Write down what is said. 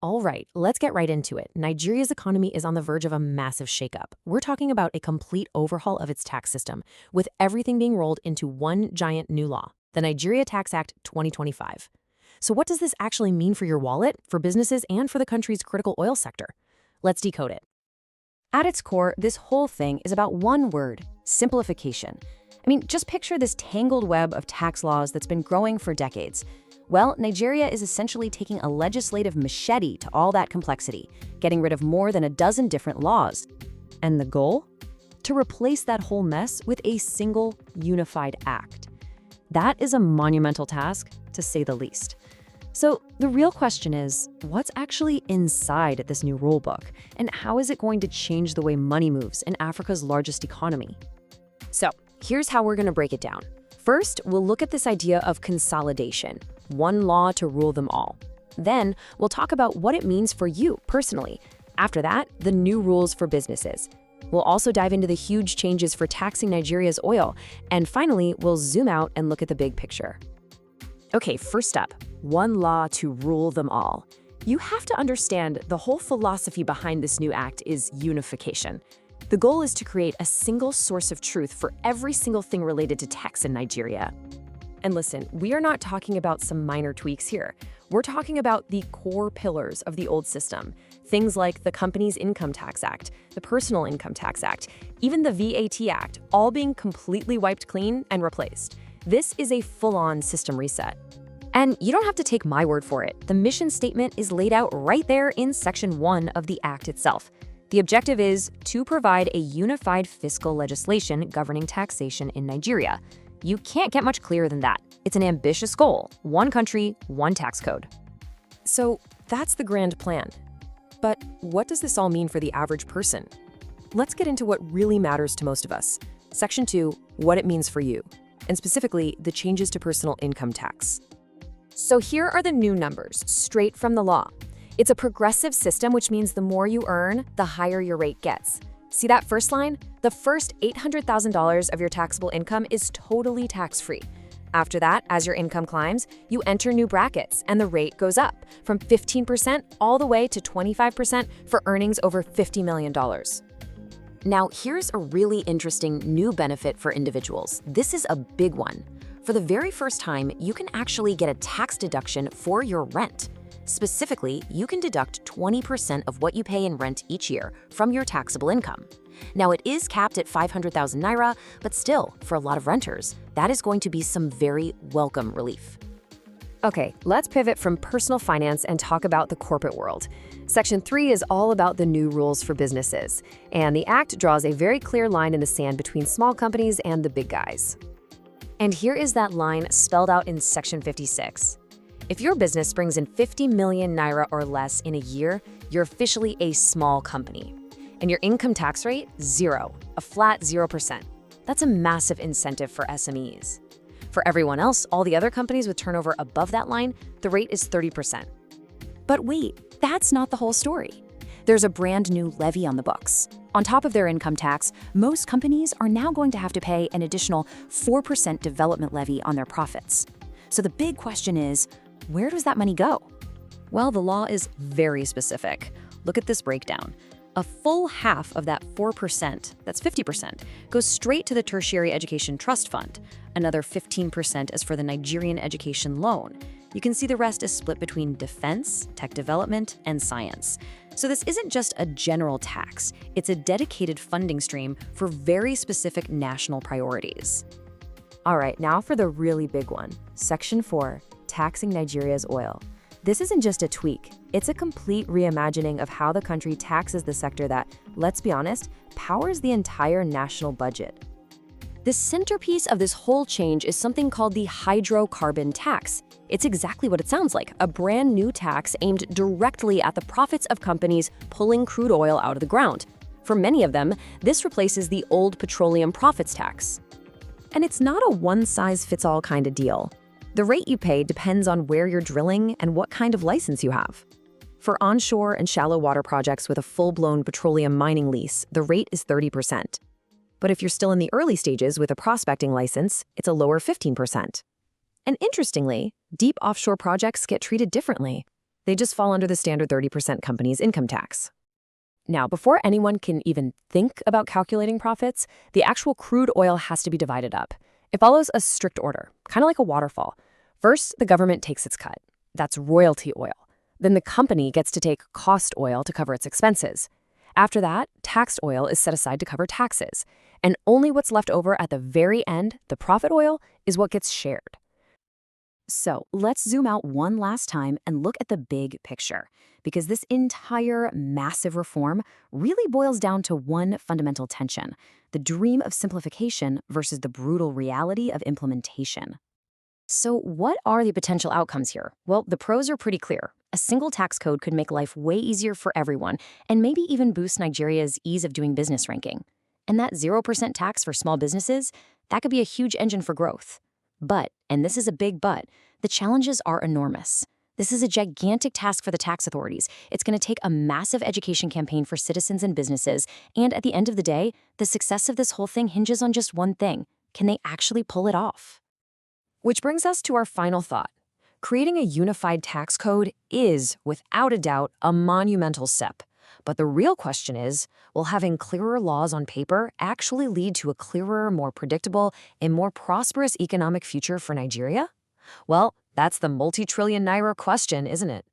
All right, let's get right into it. Nigeria's economy is on the verge of a massive shakeup. We're talking about a complete overhaul of its tax system, with everything being rolled into one giant new law, the Nigeria Tax Act 2025. So what does this actually mean for your wallet, for businesses, and for the country's critical oil sector? Let's decode it. At its core, this whole thing is about one word: simplification. I mean, just picture this tangled web of tax laws that's been growing for decades. Well, Nigeria is essentially taking a legislative machete to all that complexity, getting rid of more than a dozen different laws. And the goal? To replace that whole mess with a single, unified act. That is a monumental task, to say the least. So the real question is, what's actually inside this new rulebook, and how is it going to change the way money moves in Africa's largest economy? So here's how we're going to break it down. First, we'll look at this idea of consolidation, one law to rule them all. Then, we'll talk about what it means for you personally. After that, the new rules for businesses. We'll also dive into the huge changes for taxing Nigeria's oil. And finally, we'll zoom out and look at the big picture. Okay, first up, one law to rule them all. You have to understand the whole philosophy behind this new act is unification. The goal is to create a single source of truth for every single thing related to tax in Nigeria. And listen, we are not talking about some minor tweaks here. We're talking about the core pillars of the old system. Things like the Companies Income Tax Act, the Personal Income Tax Act, even the VAT Act, all being completely wiped clean and replaced. This is a full-on system reset. And you don't have to take my word for it. The mission statement is laid out right there in Section 1 of the Act itself. The objective is to provide a unified fiscal legislation governing taxation in Nigeria. You can't get much clearer than that. It's an ambitious goal: one country, one tax code. So that's the grand plan. But what does this all mean for the average person? Let's get into what really matters to most of us. Section 2, what it means for you, and specifically the changes to personal income tax. So here are the new numbers, straight from the law. It's a progressive system, which means the more you earn, the higher your rate gets. See that first line? The first $800,000 of your taxable income is totally tax-free. After that, as your income climbs, you enter new brackets and the rate goes up from 15% all the way to 25% for earnings over $50 million. Now, here's a really interesting new benefit for individuals. This is a big one. For the very first time, you can actually get a tax deduction for your rent. Specifically, you can deduct 20% of what you pay in rent each year from your taxable income. Now, it is capped at 500,000 naira, but still, for a lot of renters, that is going to be some very welcome relief. Okay, let's pivot from personal finance and talk about the corporate world. Section 3 is all about the new rules for businesses, and the Act draws a very clear line in the sand between small companies and the big guys. And here is that line spelled out in Section 56. If your business brings in 50 million naira or less in a year, you're officially a small company. And your income tax rate? Zero, a flat 0%. That's a massive incentive for SMEs. For everyone else, all the other companies with turnover above that line, the rate is 30%. But wait, that's not the whole story. There's a brand new levy on the books. On top of their income tax, most companies are now going to have to pay an additional 4% development levy on their profits. So the big question is, where does that money go? Well, the law is very specific. Look at this breakdown. A full half of that 4%, that's 50%, goes straight to the Tertiary Education Trust Fund. Another 15% is for the Nigerian Education Loan. You can see the rest is split between defense, tech development, and science. So this isn't just a general tax, it's a dedicated funding stream for very specific national priorities. All right, now for the really big one, Section 4, taxing Nigeria's oil. This isn't just a tweak, it's a complete reimagining of how the country taxes the sector that, let's be honest, powers the entire national budget. The centerpiece of this whole change is something called the hydrocarbon tax. It's exactly what it sounds like, a brand new tax aimed directly at the profits of companies pulling crude oil out of the ground. For many of them, this replaces the old petroleum profits tax. And it's not a one-size-fits-all kind of deal. The rate you pay depends on where you're drilling and what kind of license you have. For onshore and shallow water projects with a full-blown petroleum mining lease, the rate is 30%. But if you're still in the early stages with a prospecting license, it's a lower 15%. And interestingly, deep offshore projects get treated differently. They just fall under the standard 30% company's income tax. Now, before anyone can even think about calculating profits, the actual crude oil has to be divided up. It follows a strict order, kind of like a waterfall. First, the government takes its cut. That's royalty oil. Then the company gets to take cost oil to cover its expenses. After that, taxed oil is set aside to cover taxes. And only what's left over at the very end, the profit oil, is what gets shared. So let's zoom out one last time and look at the big picture, because this entire massive reform really boils down to one fundamental tension: the dream of simplification versus the brutal reality of implementation. So what are the potential outcomes here? Well, the pros are pretty clear. A single tax code could make life way easier for everyone and maybe even boost Nigeria's ease of doing business ranking. And that 0% tax for small businesses, that could be a huge engine for growth. But, and this is a big but, the challenges are enormous. This is a gigantic task for the tax authorities. It's going to take a massive education campaign for citizens and businesses. And at the end of the day, the success of this whole thing hinges on just one thing: can they actually pull it off? Which brings us to our final thought. Creating a unified tax code is, without a doubt, a monumental step. But the real question is, will having clearer laws on paper actually lead to a clearer, more predictable, and more prosperous economic future for Nigeria? Well, that's the multi-trillion naira question, isn't it?